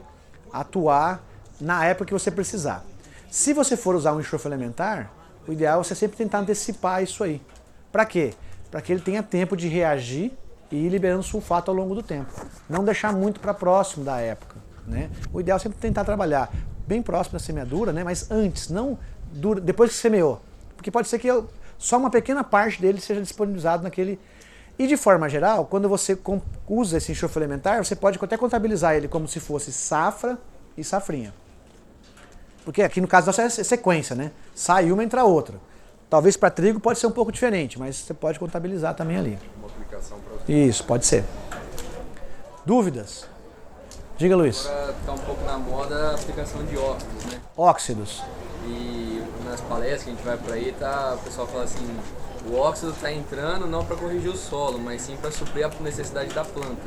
atuar na época que você precisar. Se você for usar um enxofre elementar, o ideal é você sempre tentar antecipar isso aí. Para quê? Para que ele tenha tempo de reagir e ir liberando sulfato ao longo do tempo. Não deixar muito para próximo da época, né? O ideal é sempre tentar trabalhar bem próximo da semeadura, né? Mas antes, não depois que semeou. Porque pode ser que só uma pequena parte dele seja disponibilizado naquele... E de forma geral, quando você usa esse enxofre elementar, você pode até contabilizar ele como se fosse safra e safrinha. Porque aqui no caso nosso é sequência, né? Sai uma, entra outra. Talvez para trigo pode ser um pouco diferente, mas você pode contabilizar também ali. Uma aplicação para... Isso, pode ser. Dúvidas? Diga, Luiz. Agora está um pouco na moda a aplicação de óxidos, né? Óxidos. E nas palestras que a gente vai por aí, o pessoal fala assim, o óxido está entrando não para corrigir o solo, mas sim para suprir a necessidade da planta.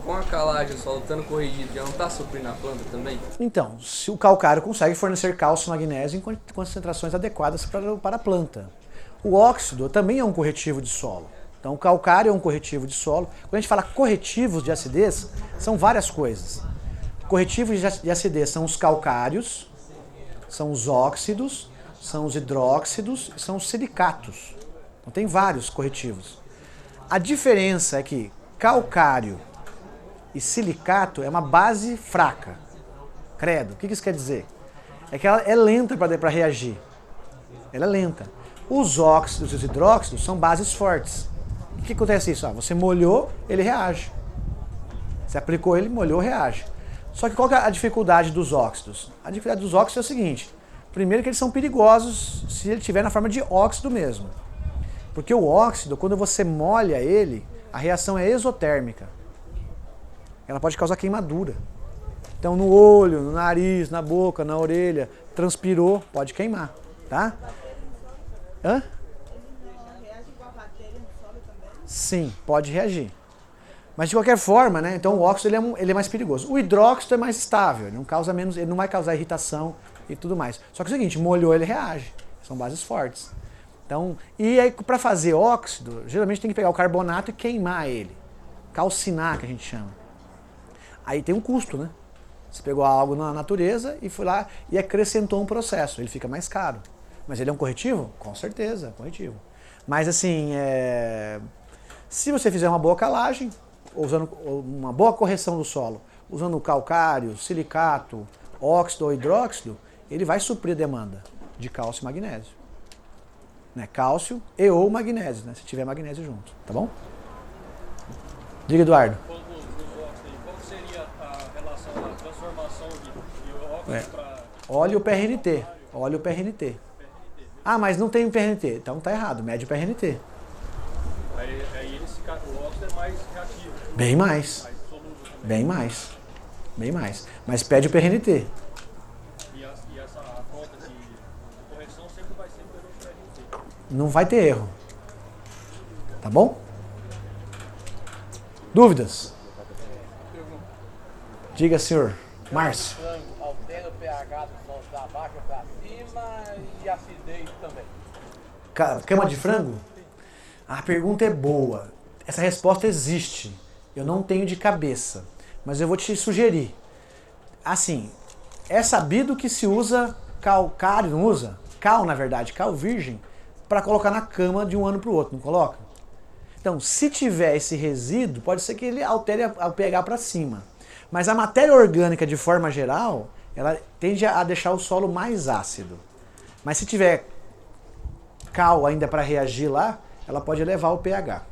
Com a calagem, o solo estando corrigido, já não está suprindo a planta também? Então, se o calcário consegue fornecer cálcio e magnésio em concentrações adequadas para a planta. O óxido também é um corretivo de solo. Então, o calcário é um corretivo de solo. Quando a gente fala corretivos de acidez, são várias coisas. Corretivos de acidez são os calcários, são os óxidos, são os hidróxidos e são os silicatos. Então, tem vários corretivos. A diferença é que calcário e silicato é uma base fraca. Credo, o que isso quer dizer? É que ela é lenta para reagir. Ela é lenta. Os óxidos e os hidróxidos são bases fortes. O que acontece isso? Você molhou, ele reage. Você aplicou ele, molhou, reage. Só que qual que é a dificuldade dos óxidos? A dificuldade dos óxidos é o seguinte. Primeiro que eles são perigosos se ele estiver na forma de óxido mesmo. Porque o óxido, quando você molha ele, a reação é exotérmica. Ela pode causar queimadura. Então no olho, no nariz, na boca, na orelha, transpirou, pode queimar, tá? Hã? Sim, pode reagir. Mas de qualquer forma, né? Então o óxido ele é mais perigoso. O hidróxido é mais estável, ele não causa menos, ele não vai causar irritação e tudo mais. Só que é o seguinte, molhou, ele reage. São bases fortes. Então, e aí para fazer óxido, geralmente tem que pegar o carbonato e queimar ele. Calcinar, que a gente chama. Aí tem um custo, né? Você pegou algo na natureza e foi lá e acrescentou um processo. Ele fica mais caro. Mas ele é um corretivo? Com certeza, corretivo. Mas assim, se você fizer uma boa calagem, usando uma boa correção do solo, usando calcário, silicato, óxido ou hidróxido, ele vai suprir a demanda de cálcio e magnésio. Né? Cálcio e ou magnésio, né? Se tiver magnésio junto, tá bom? Diga, Eduardo. Qual seria a relação da transformação de óxido para... Óleo PRNT. Óleo PRNT. Ah, mas não tem PRNT. Então tá errado. Mede o PRNT. Aí o óxido é mais reativo. Bem mais. Bem mais. Bem mais. Mas pede o PRNT. E essa conta de correção sempre vai ser pelo PRNT. Não vai ter erro. Tá bom? Dúvidas? Diga, senhor. Márcio. Altera o pH do solo da baixa para cima e acidez também. Cama de frango? A pergunta é boa. Essa resposta existe. Eu não tenho de cabeça. Mas eu vou te sugerir. Assim, é sabido que se usa calcário, não usa? Cal, na verdade, cal virgem, para colocar na cama de um ano para o outro, não coloca? Então, se tiver esse resíduo, pode ser que ele altere o pH para cima. Mas a matéria orgânica, de forma geral, ela tende a deixar o solo mais ácido. Mas se tiver cal ainda para reagir lá, ela pode elevar o pH.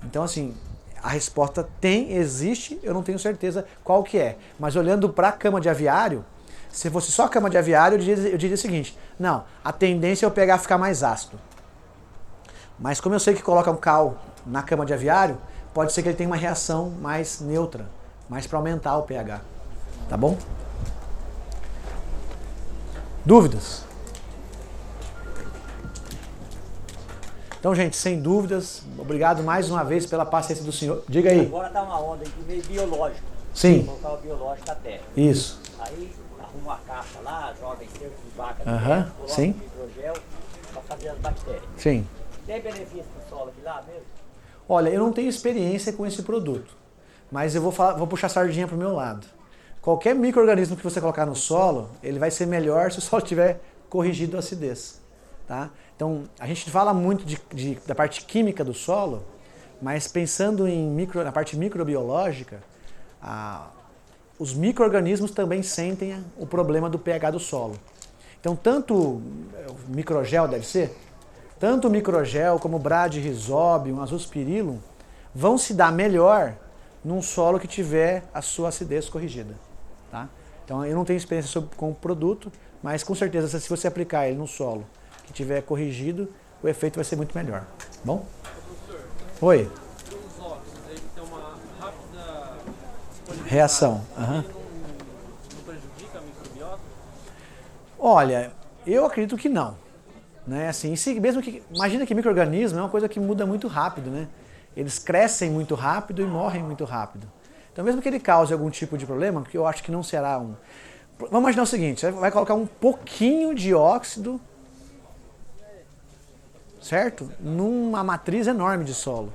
Então, assim, a resposta existe, eu não tenho certeza qual que é. Mas olhando para a cama de aviário, se fosse só cama de aviário, eu diria o seguinte, não, a tendência é o pH ficar mais ácido. Mas como eu sei que coloca um cal na cama de aviário, pode ser que ele tenha uma reação mais neutra, mais para aumentar o pH. Tá bom? Dúvidas? Então, gente, sem dúvidas, obrigado mais uma vez pela paciência do senhor. Diga aí. Agora dá uma onda de meio biológico. Sim. Colocar o biológico da terra. Isso. Aí arruma uma caixa lá, joga em cerco de vaca, coloca sim. um microgel para fazer as bactérias. Sim. Tem benefício para o solo aqui lá mesmo? Olha, eu não tenho experiência com esse produto, mas eu vou puxar a sardinha para o meu lado. Qualquer micro-organismo que você colocar no solo, ele vai ser melhor se o solo tiver corrigido a acidez. Tá? Então, a gente fala muito da parte química do solo, mas pensando na parte microbiológica, os micro-organismos também sentem o problema do pH do solo. Então, tanto o microgel deve ser, tanto o microgel como o Bradyrhizobium, Azospirillum, vão se dar melhor num solo que tiver a sua acidez corrigida. Tá? Então, eu não tenho experiência com o produto, mas com certeza, se você aplicar ele no solo que tiver corrigido, o efeito vai ser muito melhor. Bom? Professor, oi. os óxidos, ele tem uma rápida reação. Não prejudica a microbiota? Olha, eu acredito que não. Né? Assim, imagina que micro-organismo é uma coisa que muda muito rápido, né? Eles crescem muito rápido e morrem muito rápido. Então, mesmo que ele cause algum tipo de problema, que eu acho que não será um... Vamos imaginar o seguinte, você vai colocar um pouquinho de óxido, certo? Numa matriz enorme de solo.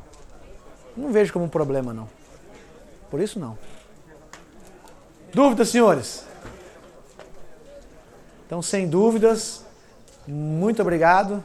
Não vejo como um problema, não. Por isso, não. Dúvidas, senhores? Então, sem dúvidas, muito obrigado.